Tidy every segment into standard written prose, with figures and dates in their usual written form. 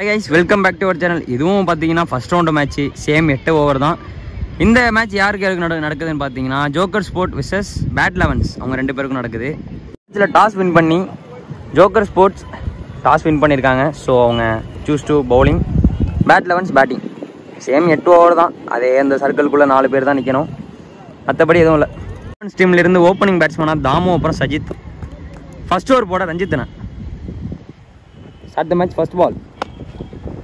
Hi guys, welcome back to our channel. இதுவும் பார்த்தீங்கன்னா first round match same 8 over தான். இந்த மேட்ச் யாருக்கு நடக்குதுன்னு பார்த்தீங்கன்னா Joker Sport versus Bad Elevens அவங்க ரெண்டு பேருக்கும் நடக்குது. இதில் டாஸ் வின் பண்ணி ஜோக்கர் ஸ்போர்ட்ஸ் டாஸ் வின் பண்ணியிருக்காங்க. ஸோ அவங்க choose to bowling, Bad Elevens batting. Same 8 over தான். அதே அந்த சர்க்கிள்குள்ளே 4 பேர் தான் நிற்கணும், மற்றபடி எதுவும் இல்லை. டீம்லேருந்து ஓப்பனிங் பேட்ஸ்மேனாக தாமு, அப்புறம் சஜித். ஃபர்ஸ்ட் ஓவர் போட ரஞ்சித்ண்ணா. Start the match. First ball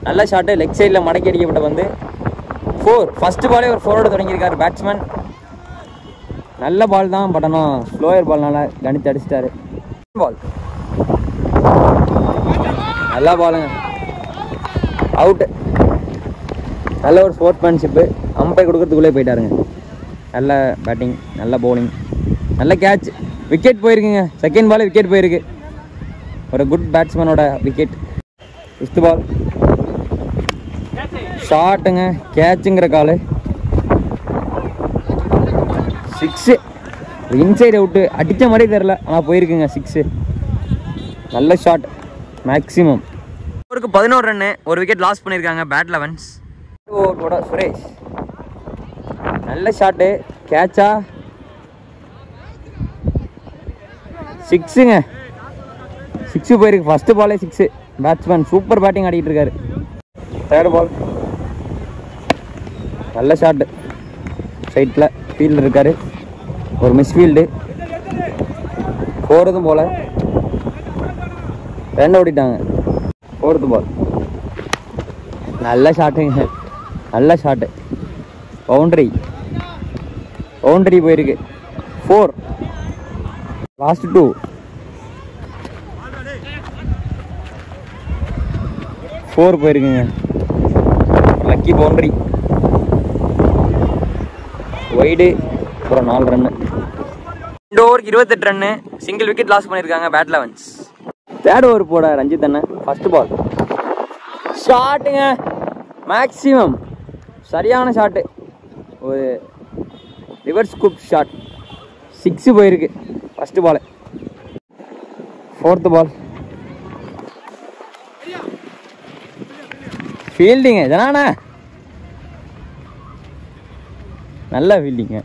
நல்ல ஷாட்டு, லெக் சைடில் மடக்கி அடிக்கப்பட்ட வந்து 4. ஃபர்ஸ்ட் பாலே ஒரு 4ஓட தொடங்கியிருக்காரு பேட்ஸ்மேன். நல்ல பால் தான், பட் ஆனால் ஸ்லோயர் பால்னால கணித்து அடிச்சிட்டாரு. பால் நல்ல பாலுங்க, அவுட்டு. நல்ல ஒரு ஸ்போர்ட்ஸ்மேன்ஷிப்பு, அம்பை கொடுக்கறதுக்குள்ளே போயிட்டாருங்க. நல்ல பேட்டிங், நல்ல பவுலிங், நல்ல கேட்ச். விக்கெட் போயிருக்குங்க, செகண்ட் பால் விக்கெட் போயிருக்கு. ஒரு குட் பேட்ஸ்மேனோட விக்கெட். ஃபிஃப்த் பால் ஷாட்டுங்க, கேட்சுங்கிற காலு. 6. இன்சைடு அவுட்டு, அடித்த மாதிரி தெரில, ஆனால் போயிருக்குங்க 6. நல்ல ஷாட், மேக்ஸிமம். அவருக்கு 11 ரன்னு, ஒரு விக்கெட் லாஸ் பண்ணியிருக்காங்க பேட் லெவன்ஸ். ஓவரோட சுரேஷ் நல்ல ஷாட்டு, கேட்சா 6ங்க. 6 போயிருக்கு. ஃபர்ஸ்ட் பாலே 6. பேட்ஸ்மேன் சூப்பர் பேட்டிங் ஆடிட்டு இருக்காரு. தேர்ட் பால் நல்ல ஷாட்டு, சைட்டில் ஃபீல்டு இருக்காரு, ஒரு மிஸ் ஃபீல்டு. போகிறதும் போல் 2 ஓடிட்டாங்க. ஃபோர்த்து பால் நல்ல ஷாட்டுங்க, நல்ல ஷாட்டு. பவுண்ட்ரி போயிருக்கு. 4. லாஸ்ட் 2. 4 போயிருக்குங்க. லக்கி பவுண்ட்ரி, வைடு, அப்புறம் 4 ரன்னு. 2 ஓவருக்கு 28 ரன்னு, சிங்கிள் விக்கெட் லாஸ் பண்ணியிருக்காங்க பேட் லெவன்ஸ். தேர்ட் ஓவர் போட ரஞ்சித் அண்ணன். ஃபர்ஸ்ட் பால் ஷாட்டுங்க, மேக்ஸிமம் சரியான ஷாட்டு, ஒரு ரிவர்ஸ் ஸ்கூப் ஷாட். 6 போயிருக்கு ஃபர்ஸ்ட் பால். ஃபோர்த்து பால் ஃபீல்டிங்க, ஜனானா நல்ல ஃபீல்டிங்க.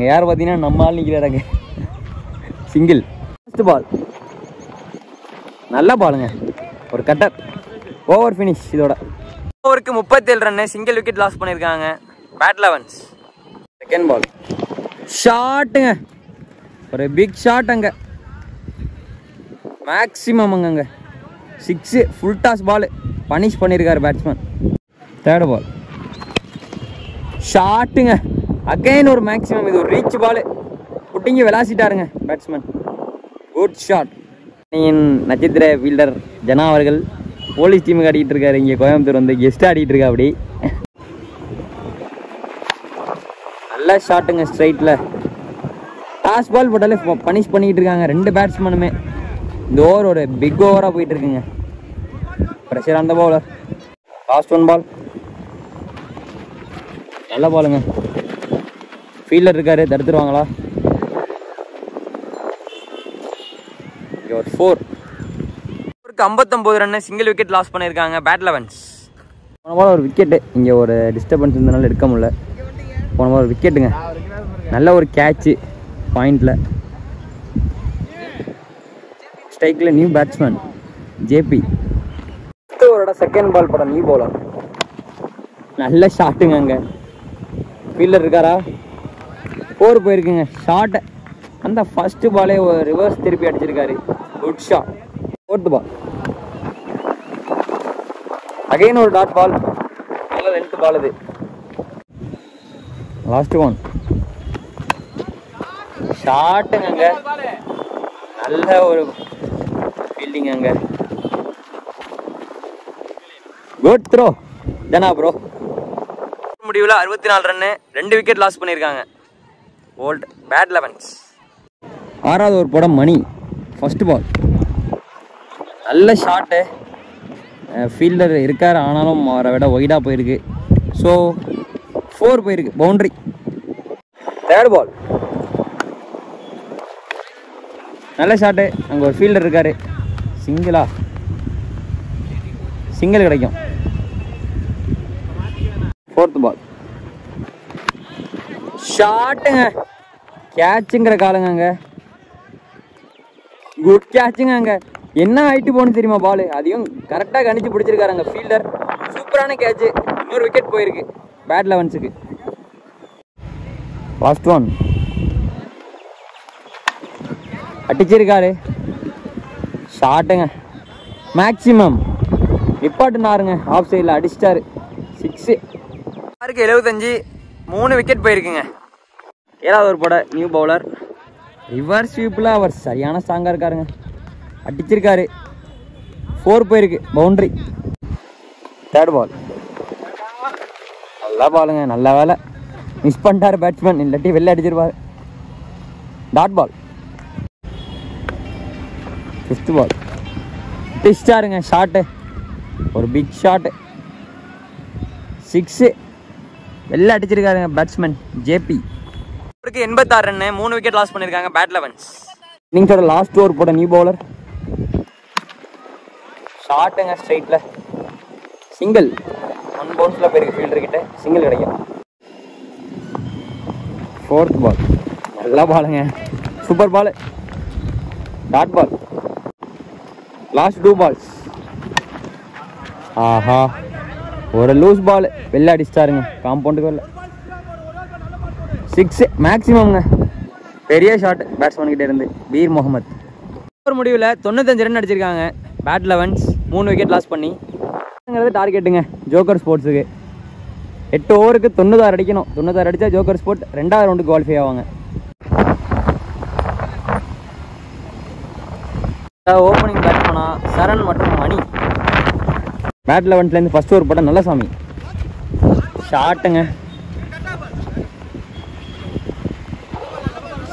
யார் பார்த்தீங்கன்னா நம்ம ஆள் நிற்கிறாங்க. சிங்கிள். ஃபர்ஸ்ட் பால் நல்ல பாலுங்க, ஒரு கட்டர். Over finish. இதோட ஓவருக்கு 37 ரன்னு, சிங்கிள் விக்கெட் லாஸ் பண்ணியிருக்காங்க பேட் லெவன்ஸ். செகண்ட் பால் ஷாட்டுங்க, ஒரு பிக் ஷாட் அங்கே, மேக்ஸிமம் அங்கே 6. ஃபுல் டாஸ் பால் பனிஷ் பண்ணியிருக்காரு பேட்ஸ்மேன். தேர்ட் பால் ஷாட்டுங்க, அகைன் ஒரு மேக்ஸிமம். இது ஒரு ரீச் பால், புட்டிங்க விளாசிட்டாருங்க பேட்ஸ்மேன். Good shot. நட்சத்திர ஃபீல்டர் ஜனா அவர்கள் போலீஸ் டீமுக்கு ஆடிட்டு இருக்காரு. இங்கே கோயம்புத்தூர் வந்து கெஸ்ட் ஆடிட்டு இருக்கா. அப்படி நல்ல ஷாட்டுங்க, ஸ்ட்ரைட்டில். டாஸ் பால் போட்டாலே பனிஷ் பண்ணிக்கிட்டு இருக்காங்க 2 பேட்ஸ்மேனுமே. இந்த ஓவர் ஒரு பிக் ஓவராக போயிட்டு இருக்குங்க. ப்ரெஷர் அந்த பவுலர். லாஸ்ட் 1 பால் நல்ல பாலுங்க, ஃபீல்டர் இருக்காரு, தடுத்துருவாங்களா? ஒரு 4. 59 ரன்னு, சிங்கிள் விக்கெட் லாஸ் பண்ணியிருக்காங்க பேட் லெவன்ஸ். போன பால் ஒரு விக்கெட்டு, இங்கே ஒரு டிஸ்டர்பன்ஸ் இருந்தனால எடுக்க முடியல. போன பால் ஒரு விக்கெட்டுங்க, நல்ல ஒரு கேட்சு பாயிண்டில். ஸ்ட்ரைக்கில் நியூ பேட்ஸ்மேன் ஜேபி. ஓவரோட செகண்ட் பால் படம் நியூ பவுலர். நல்ல ஷாட்டுங்க, அங்கே ஃபீல்டர் இருக்காரா? 4 போயிருக்குங்க. ஷாட் அந்த ஃபர்ஸ்ட் பாலே ஒரு ரிவர்ஸ் திருப்பி அடிச்சிருக்காரு. Good shot. Fourth ball again ஒரு டாட் பால், நல்ல லென்த் பால். இது லாஸ்ட் 1 ஷாட்டுங்க, அங்கே நல்ல ஒரு ஃபீல்டிங். அங்கே குட் த்ரோ ஜனா ப்ரோ. முடிவில் 64 ரன்னு, 2 விக்கெட் லாஸ் பண்ணியிருக்காங்க ஓல்ட் பேட் லெவன்ஸ். 6வது ஓவர் போட மணி. ஃபர்ஸ்ட் பால் நல்ல ஷாட்டு, ஃபீல்டர் இருக்கார், ஆனாலும் அவரை விட ஒய்டாக போயிருக்கு. ஸோ 4 போயிருக்கு, பவுண்ட்ரி. தேர்ட் பால் நல்ல ஷாட்டு, அங்கே ஒரு ஃபீல்டர் இருக்கார், சிங்கிளா சிங்கிள் கிடைக்கும். 4th பால் ஷாட்டுங்க, கேட்சுங்கிற காலுங்க. அங்கே குட் கேட்சுங்க. அங்கே என்ன ஹைட்டு போகணும் தெரியுமா பால், அதையும் கரெக்டாக கணிச்சு பிடிச்சிருக்காருங்க ஃபீல்டர். சூப்பரான கேட்சு. இன்னொரு விக்கெட் போயிருக்கு பேட் லெவன்ஸுக்கு. லாஸ்ட் ஒன் அடிச்சிருக்காரு. ஷாட்டுங்க மேக்ஸிமம் நிப்பாட்டுனாருங்க. ஆஃப் சைடில் அடிச்சிட்டாரு. 6. 75. 3 விக்கெட் போயிருக்குங்க. 7வது ஓவர் போட நியூ பவுலர். ரிவர்ஸ் ஸ்வீப்பில் அவர் சரியான ஸ்ட்ராங்காக இருக்காருங்க. அடிச்சிருக்காரு. 4 போயிருக்கு. பவுண்ட்ரி. 3rd பால் நல்லா பாலுங்க. நல்ல வேலை மிஸ் பண்ணிட்டார் பேட்ஸ்மேன், இல்லாட்டி வெளில அடிச்சிருப்பார். Dot ball. 5th பால் டிஸ்டாருங்க. ஷாட்டு, ஒரு பிக் ஷாட்டு. 6 வெளில அடிச்சிருக்காருங்க batsman JP. 86 run, 3 wicket loss பண்ணியிருக்காங்க பேட் லெவன்ஸ். இன்னிங்ஸோட லாஸ்ட் ஓவர் போட நியூ பவுலர். ஷாட்டுங்க ஸ்ட்ரைட்டில். சிங்கிள். 1 பவுன்ஸில் போயிருக்கு ஃபீல்டர் கிட்ட. சிங்கிள் கிடைக்கும். 4th பால் நல்லா பாலுங்க. Super ball. Dot ball. Last 2 balls. ஆஹா, ஒரு லூஸ் பால் வெளில அடிச்சிட்டாருங்க காம்பவுண்டுக்கு வெளில. 6 மேக்ஸிமம்ங்க. பெரிய ஷாட் பேட்ஸ்மேன் கிட்டே இருந்து பீர் முகமது. ஒரு முடிவில் 95 ரன் அடிச்சிருக்காங்க பேட் லெவன்ஸ். 3 விக்கெட் லாஸ் பண்ணி. டார்கெட்டுங்க ஜோக்கர் ஸ்போர்ட்ஸுக்கு. 8 ஓவருக்கு 96 அடிக்கணும். 96 அடித்தா ஜோக்கர் ஸ்போர்ட் 2வது ரவுண்டுக்கு குவாலிஃபை ஆவாங்க. ஓப்பனிங் பேட்ஸ்மேனா சரண் மற்றும் மணி. பேட் லெவன்ஸ்லேருந்து ஃபர்ஸ்ட் ஓவர் போட்டால் நல்ல சாமி. ஷாட்டுங்க.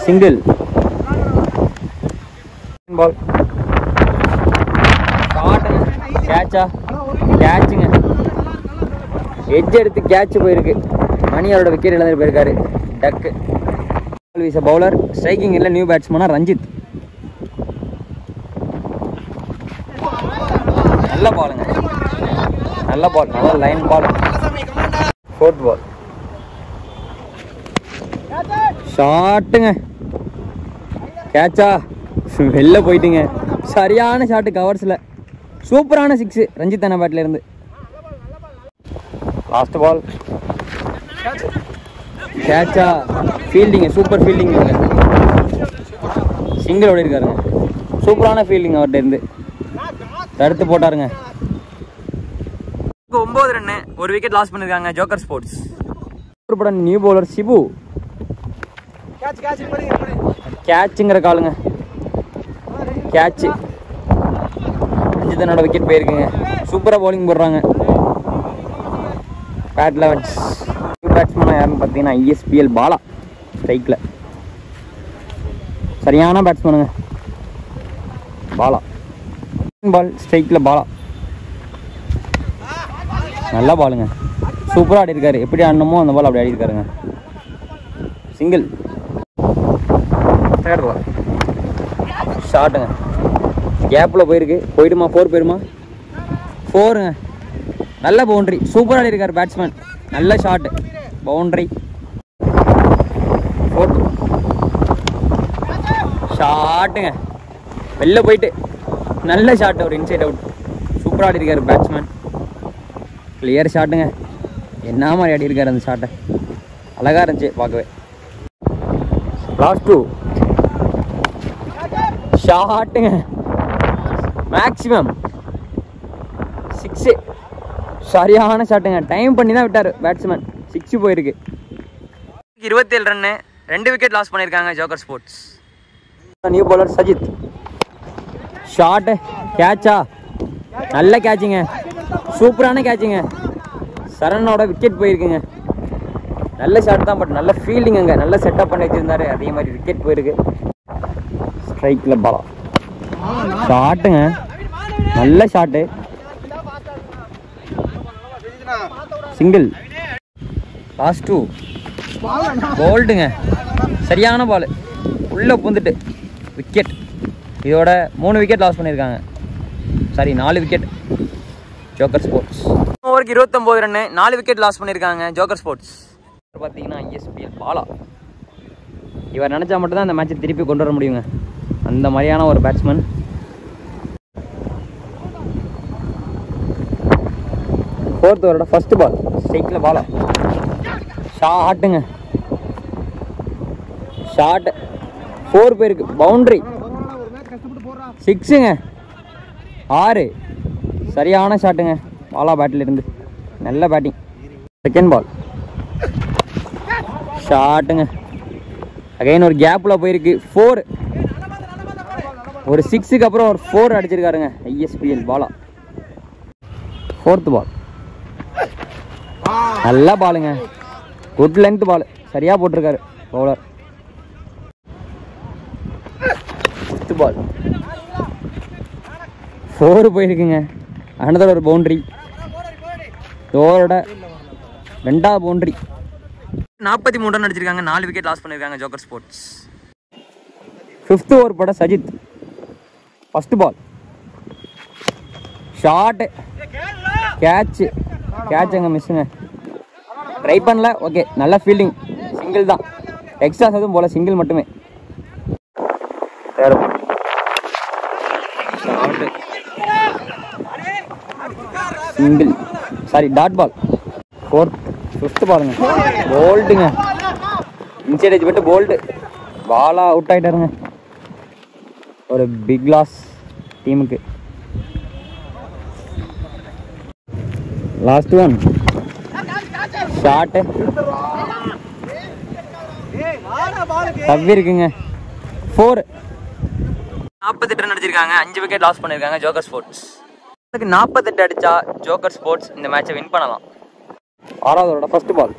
சிங்கிள். பால் ஷாட்டுங்க. கேட்சா? கேட்சுங்க. எட்ஜ் எடுத்து கேட்ச் போயிருக்கு. மணி அவரோட விக்கெட் இழந்து போயிருக்காரு. டக்கு. வீச பவுலர். ஸ்ட்ரைக்கிங் இல்லை நியூ பேட்ஸ்மேனா ரஞ்சித். நல்ல பாலுங்க. நல்ல பால். நல்ல லைன் பால். 4th பால் ஷாட்டுங்க. கேட்சா? வெளில போயிட்டுங்க. சரியான ஷாட்டு கவர்ஸில். சூப்பரான 6 ரஞ்சித் அண்ணா பேட்டில் இருந்து. லாஸ்ட் பால் கேட்சா? ஃபீல்டிங்க. Super fielding. சிங்கிள் ஓடி இருக்காருங்க. சூப்பரான ஃபீல்டிங் அவர்கிட்ட இருந்து. தடுத்து போட்டாருங்க. 9 ரன், 1 விக்கெட் லாஸ் பண்ணிருக்காங்க joker sports. New bowler Sibu. கேட்சுங்கிற காலுங்க. கேட்சு. ரஞ்சித்தனோட விக்கெட் போயிருக்குங்க. சூப்பராக பவுலிங் போடுறாங்க பேட் லெவன்ஸ். பேட்ஸ்மேனாக யாருன்னு பார்த்தீங்கன்னா ISPL பாலா. ஸ்ட்ரைக்கில் சரியான பேட்ஸ்மேனுங்க பாலா. பால் ஸ்ட்ரைக்கில் பாலா. நல்ல பாலுங்க. சூப்பராக ஆடி இருக்காரு. எப்படி ஆடணுமோ அந்த பால் அப்படி ஆடி இருக்காருங்க. சிங்கிள். 3rd பால் ஷாட்டுங்க. கேப்பில் போயிருக்கு. போயிடுமா? 4 போயிடுமா? 4ங்க. நல்ல பவுண்ட்ரி. சூப்பராக ஆடி இருக்காரு பேட்ஸ்மேன். நல்ல ஷாட்டு. பவுண்ட்ரி. 4th ஷாட்டுங்க. வெளில போயிட்டு நல்ல ஷாட்டு. ஒரு இன்சைட் அவுட். சூப்பராக ஆடி இருக்காரு பேட்ஸ்மேன். கிளியர் ஷாட்டுங்க. என்ன மாதிரி ஆடி இருக்காரு அந்த ஷாட்டை. அழகாக இருந்துச்சு பார்க்கவே. லாஸ்ட் 2 ஷாட்டுங்க. மேக்ஸிமம் 6. சரியான ஷாட்டுங்க. டைம் பண்ணி தான் விட்டார் பேட்ஸ்மேன். 6 போயிருக்கு. 27 ரன், 2 விக்கெட் லாஸ் பண்ணியிருக்காங்க joker sports. New bowler Sajith. Shot. கேட்சா? நல்ல கேட்சுங்க. சூப்பரான கேட்சுங்க. சரணோட விக்கெட் போயிருக்குங்க. நல்ல ஷாட் தான், பட் நல்ல ஃபீல்டிங். அங்கே நல்ல செட்டப் பண்ணி வச்சுருந்தாரு. அதே மாதிரி விக்கெட் போயிருக்கு. ஸ்ட்ரைக்கில் பாலா. ஷாட்டுங்க. நல்ல ஷாட்டு. சிங்கிள். லாஸ்ட் 2 போல்டுங்க. சரியான பால். உள்ளே பூந்துட்டு விக்கெட். இதோட 3 விக்கெட் லாஸ் பண்ணியிருக்காங்க. Sorry 4 wicket. Joker sports. ஓவருக்கு 29 ரன்னு, 4 விக்கெட் லாஸ் பண்ணியிருக்காங்க ஜோக்கர் ஸ்போர்ட்ஸ். பார்த்தீங்கன்னா ஐஎஸ்பிஎல் பாலா. இவர் நினச்சா மட்டும்தான் அந்த மேட்சை திருப்பி கொண்டு வர முடியுங்க. அந்த மாதிரியான ஒரு பேட்ஸ்மேன். ஃபோர்த் ஓவரோட ஃபர்ஸ்ட் பால் ஸ்ட்ரைக்கில் பாலா. ஷாட்டுங்க, ஷாட் 4 பேருக்கு பவுண்ட்ரி, 6ங்க, 6 சரியான ஷாட்டுங்க பாலா பேட்டில் இருந்து. நல்ல பேட்டிங். செகண்ட் பால் ஷாட்டுங்க, அகைன் ஒரு கேப்பில் போயிருக்கு. 4, ஒரு 6க்கு அப்புறம் ஒரு 4 அடிச்சிருக்காருங்க ஐஎஸ்பிஎல் பாலா. ஃபோர்த் பால் நல்ல பாலுங்க, குட் லென்த் பால், சரியாக போட்டிருக்காரு பவுலர். ஃபிஃப்த் பால் 4 போயிருக்குங்க. அனதர் ஒரு பவுண்ட்ரி, ஓவரோட 2வது பவுண்ட்ரி. 43 ரன் அடிச்சிருக்காங்க, 4 விக்கெட் லாஸ் பண்ணியிருக்காங்க ஜோக்கர் ஸ்போர்ட்ஸ். 5th ஓவர் போட Sajith. First ball shot, catch அங்கே மிஸ்ஸுங்க, ட்ரை பண்ணல. ஓகே, நல்ல ஃபீல்டிங், சிங்கிள் தான், எக்ஸ்ட்ராஸ் எதுவும் போல, சிங்கிள் மட்டுமே. Single, sorry dot ball. 5th பாலுங்க, போல்டுங்க, இன்சைட் எட்ஜ் விட்டு போல்டு, பாலா அவுட் ஆகிட்டாருங்க. ஒரு பிக் லாஸ் டீமுக்கு. லாஸ்ட் ஒன் ஷாட்டு, தவி இருக்குங்க. 4, 48 ரன் அடிச்சிருக்காங்க, 5 விக்கெட் லாஸ் பண்ணியிருக்காங்க ஜோக்கர் ஸ்போர்ட்ஸ். 48 அடிச்சா ஜோக்கர் ஸ்போர்ட்ஸ் இந்த மேட்சை வின் பண்ணலாம். 6வது ஃபர்ஸ்ட் பால்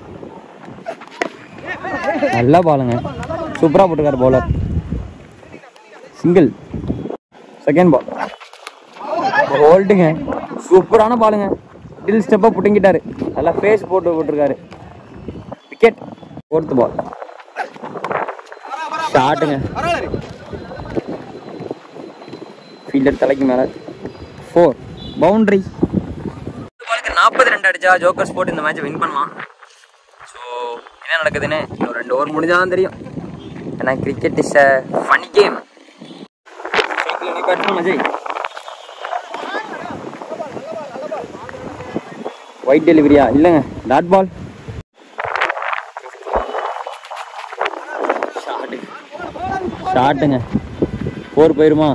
நல்ல பாலுங்க, சூப்பராக போட்டிருக்காரு பவுலர், சிங்கிள். செகண்ட் பால் ஹோல்டுங்க, சூப்பரான பாலுங்க, டில் ஸ்டெப்பாக புட்டிங்கிட்டாரு, நல்லா ஃபேஸ் போட்டிருக்காரு, விக்கெட். 4th பால் ஷாட்டுங்க, ஃபீல்டர் தலைக்கு மேலே, 4 பவுண்ட்ரி. 42 அடிச்சா ஜோக்கர் ஸ்போர்ட் இந்த மேட்சை வின் பண்ணலாம். ஸோ என்ன நடக்குதுன்னு ஒரு 2 ஓவர் முடிஞ்சாதான் தெரியும். ஏன்னா cricket is a funny game. Ajay white டெலிவரியா? இல்லைங்க, டாட் பால். ஷாட்டுங்க, 4 போயிருமா?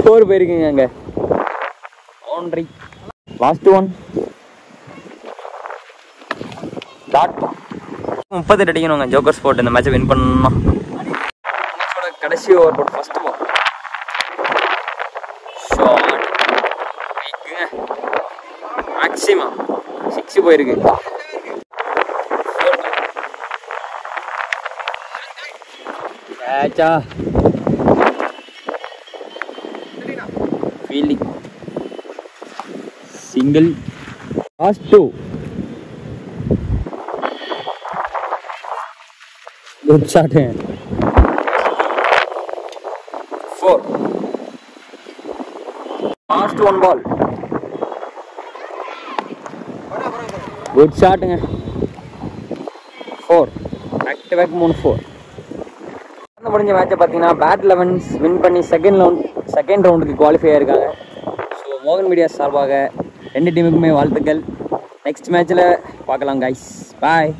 4 போயிருக்குங்க அங்கே, பவுண்ட்ரி. Last one dot. 30 அடிக்கணுங்க ஜோக்கர் ஸ்போர்ட் இந்த மேட்சை வின் பண்ணணும்னா. கடைசி ஓவர் போட்டு ஃபர்ஸ்ட் பால் ஷாட், மேக்ஸிமம் 6 போயிருக்கு. கேட்சா, fielding, single. Last 2 good shot. 4 last 1 ball, good ஷாட்டுங்க. 4 பேக் டு பேக் 3-4. முடிஞ்ச மேட்சை பார்த்தீங்கன்னா பேட் லெவன்ஸ் வின் பண்ணி செகண்ட் ரவுண்டுக்கு குவாலிஃபை ஆயிருக்காங்க. ஸோ மோகன் மீடியா சார்பாக 2 டீமுக்குமே வாழ்த்துக்கள். நெக்ஸ்ட் மேட்ச்சில் பார்க்கலாம் கைஸ், பாய்.